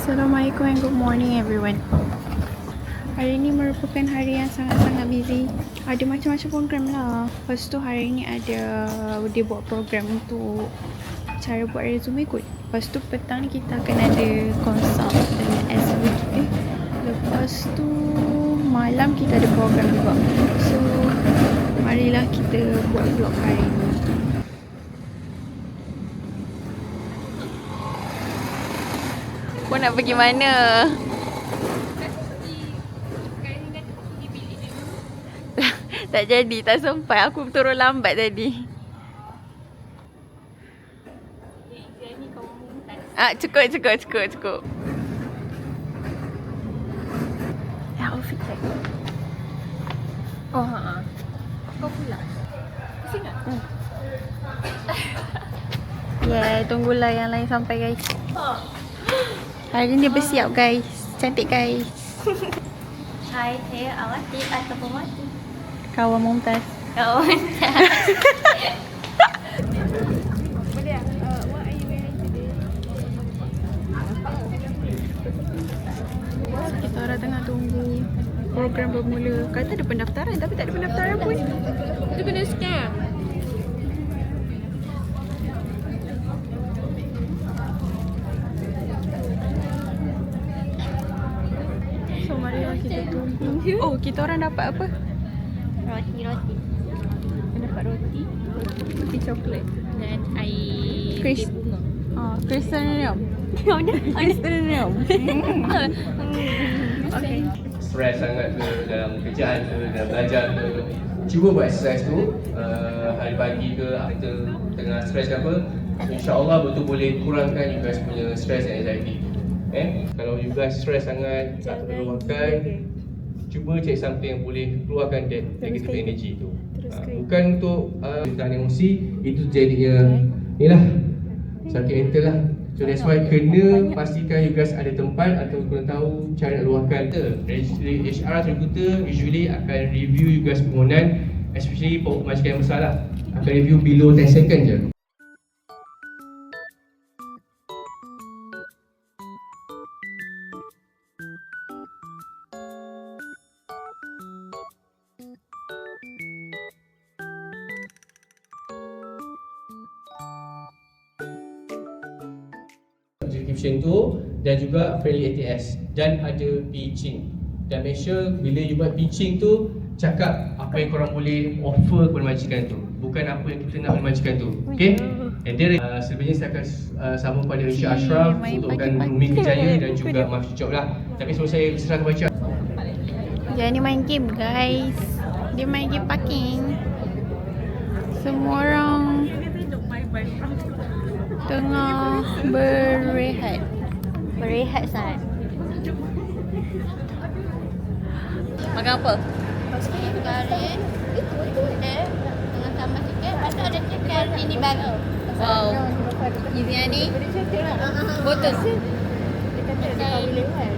Assalamualaikum and good morning everyone. Hari ini merupakan hari yang sangat-sangat busy. Ada macam-macam program lah. Lepas tu hari ni ada dia buat program untuk cara buat resume kot. Lepas tu petang ni kita akan ada consult dengan SW. Lepas tu malam kita ada program juga. So marilah kita buat vlog hari ni. Kau nak pergi mana? Tak jadi, tak sempat. Aku turun lambat tadi. Cukup. Outfit check. Oh, haa. Kau pula. Pusing tak? Yeah, tunggulah yang lain sampai guys. Hari ni dia bersiap guys. Cantik guys. Hai, saya Awati ataupun Wati. Kawan Mumtaz. Kawan Mumtaz. What are you wearing today? Kita orang tengah tunggu program bermula. Kata ada pendaftaran tapi tak ada pendaftaran pun. Kita kena scam. So marilah kita tunggu. Oh, kita orang dapat apa? Roti. Dapat roti coklat Dan air Chris. bunga. Chrysanthemum. Okay. Stres sangat ke dalam kerjaan ke, dalam belajar ke, cuba buat exercise tu hari pagi ke, after tengah stres ke apa, insyaAllah betul boleh kurangkan you guys punya stress and anxiety. Kalau you guys stres sangat atau perlu makan, cuba cari something yang boleh keluarkan that negative energy tu. Bukan untuk tahan emosi, itu jadinya ni lah, sakit mental lah. So that's why kena pastikan you guys ada tempat atau kena tahu cara nak luahkan. HR recruiter usually akan review you guys permohonan, especially pemajikan yang besar lah, akan review below 10 second je. Description tu dan juga friendly ATS dan ada pitching, dan make sure bila you buat pitching tu cakap apa yang korang boleh offer kepada majikan tu, bukan apa yang kita nak kepada majikan tu. Okay? And then selebihnya saya akan sambung pada Encik Ashraf untuk Umi Kejaya dan juga Mafi Job lah. Tapi sebelum saya serah baca, Dia ni main game guys. Dia main game parking. Semua orang tengah berehat. Berehat sangat. Makan apa? Okey, garing. Dengan tambah sikit. Lepas tu ada chicken ini baru. Wow. Isinya ni botol.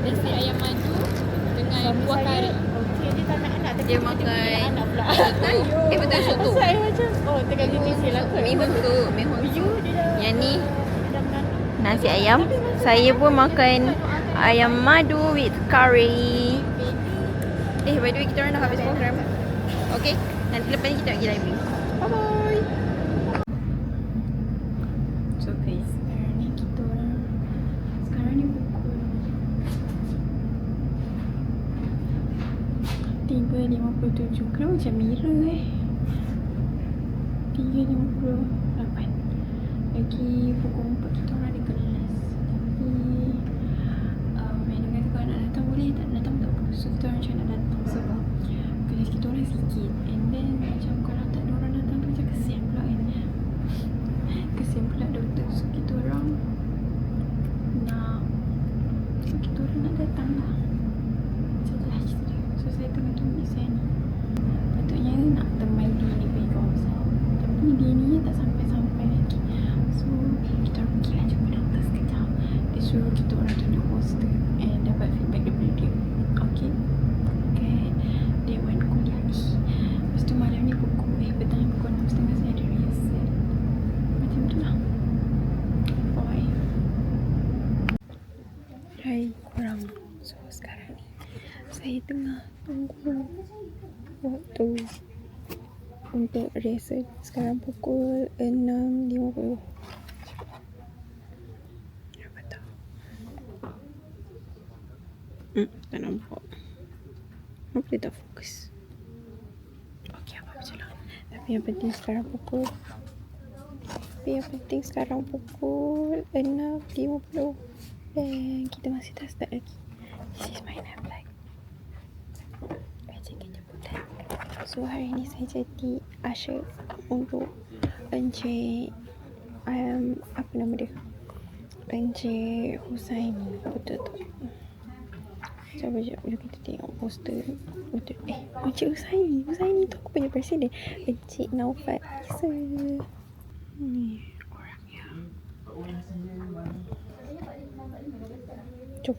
Nasi ayam maju dengan buah kari. Dia makan betul soto. Tengah gini silakan. Mi hongsu. Yang ni nasi ayam. Saya pun makan ayam madu with curry. By the way, kita orang dah habis program. Okay, nanti lepas ni kita nak pergi library. Bye bye. So guys, sekarang ni kita orang pukul 3.57. Kenapa macam mirror 3.58. Lagi pukul 4 kita orang ada kelas. Tapi dia kata kalau nak datang boleh, tak datang tak apa. So kita orang macam nak datang sebab kelas kita orang sikit. And then macam kalau tak ada orang datang tu macam kesian pula kan. Kesian pula doktor. So kita orang nak datang lah. Macam tu lah cerita dia. So saya tengah tunggu saya ni. Patutnya nak temai dia ni pergi kawasan. Tapi dia ni tak sampai-sampai lagi. So kita orang pergi lah jumpa doktor sekejap. Dia suruh kita orang tunjuk poster and dapat feedback daripada dia. Okay. Dia buat kuliah ni. Lepas tu malam ni petang Saya tengah tunggu waktu untuk rehearsal. Sekarang pukul 6.50. Apa tak? Tak nampak. Kenapa dia tak fokus? Okey, apa je lah. Tapi yang penting sekarang pukul 6.50 dan kita masih tak start lagi. This is my nap light. Baca jemputan. So hari ni saya jadi usher untuk Encik apa nama dia? Encik Husaini. Betul tak? Cuba kita tengok poster. Betul. Encik Husaini tu aku punya presiden. Encik Naufal Isa. Ni orangnya. Jom.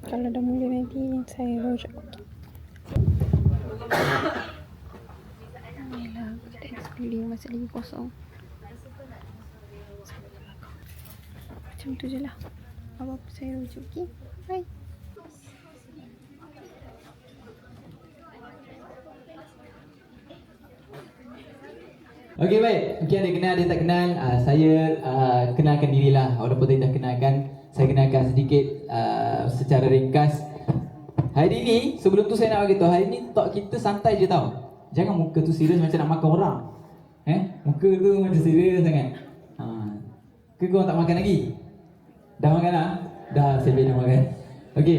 Kalau dah mula nanti saya rojak. Alhamdulillah, kita sekeliling masih lagi kosong. Macam tu je lah. Apa-apa saya rojak. Okay, bye. Okey, baik. Mungkin ada kenal, ada tak kenal. Saya kenalkan dirilah. Walaupun saya dah kenalkan, saya kenalkan sedikit secara ringkas. Hari ni, sebelum tu saya nak beritahu, hari ni talk kita santai je tau. Jangan muka tu serius macam nak makan orang. Muka tu macam serius sangat. Ke kau tak makan lagi? Dah makan lah? Dah, saya dah makan. Okey.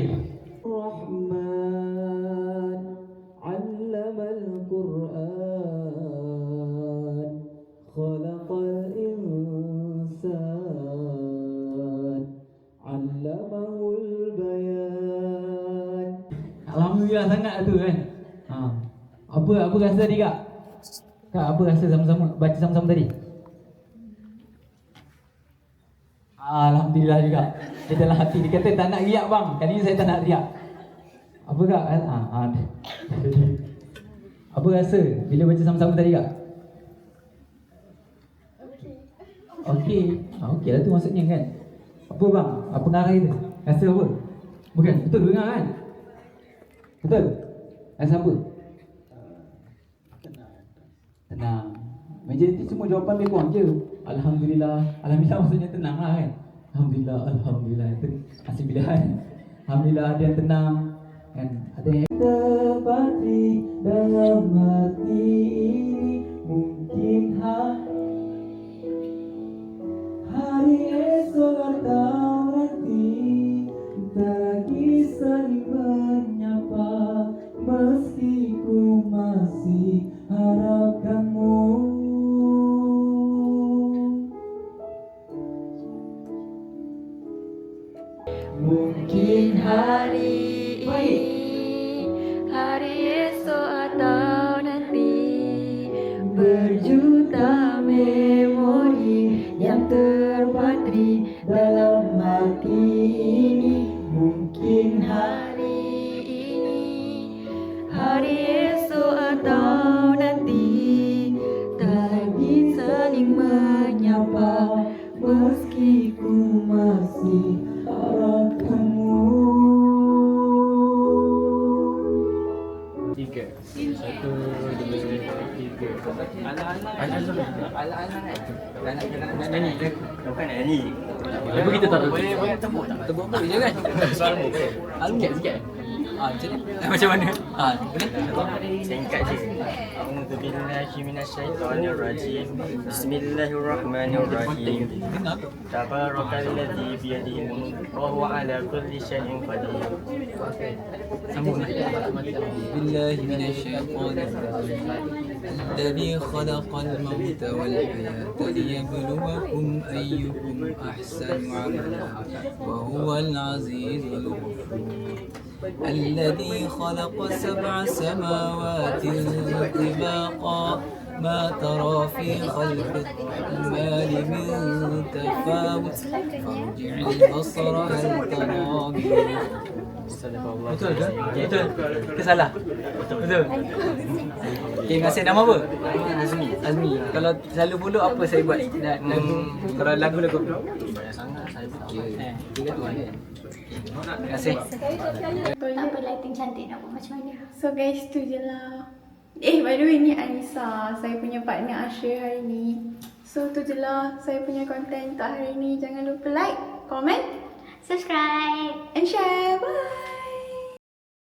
Alhamdulillah sangat tu kan. Apa rasa tadi kak? Kak apa rasa sama-sama baca sama-sama tadi? Alhamdulillah juga. Dia dalam hati dia kata tak nak riak bang. Kali ni saya tak nak riak. Apa kak? Apa rasa bila baca sama-sama tadi kak? Okey. Okey lah tu maksudnya kan. Apa bang? Apa ngarah itu? Rasa apa? Bukan, betul dengar kan? Betul? Rasa apa? Tenang. Majoriti semua jawapan lebih kurang je. Alhamdulillah. Alhamdulillah maksudnya tenang lah kan? Alhamdulillah. Itu masih pilihan. Alhamdulillah ada yang tenang kan? Ada yang terpatri dalam hati ini. Mungkin hari esok atau nanti lagi saling menyapa, meski ku masih harapkanmu. Mungkin hari ini, hari esok atau nanti, berjuta memori yang terpatri dalam hati ini. Mungkin hari ini, hari esok atau nanti, tak lagi saling menyapa, meski ku masih harapkanmu. 3. 1, 2, 3. Anak-anak nyanyi je. Bukan nak nyanyi. Lagu kita tak boleh tebuk tak? Tebuk boleh je kan? Sikit. Macam mana? Boleh? Singkat je. A'udzubillahi minasyaitonirrajim. Bismillahirrahmanirrahim. Tabarakalladzi biyadihi mulk wa huwa ala kulli syai'in qadir. Sambung. Billahi minasyaitonir rajim. الذي خلق الموت والحياة ليبلوكم أيكم أحسن عملا وهو العزيز الغفور الذي خلق 7 سماوات طباقا ما ترى في خلق الرحمن من تفاوت فارجع البصر هل ترى Betul ke? Betul ke salah? Betul. Okay, masih nama apa? Azmi. Kalau selalu pula apa saya buat? Kalau lagu-lagu Banyak sangat saya fikir. tiga tu kan? Terima kasih. Tak apa, lighting cantik nak buat macam mana. So guys, tu je lah. By the way, ni Anissa, saya punya partner Ashir hari ni. So tu je lah saya punya konten untuk hari ni. Jangan lupa like, comment, Subscribe. and share. Bye.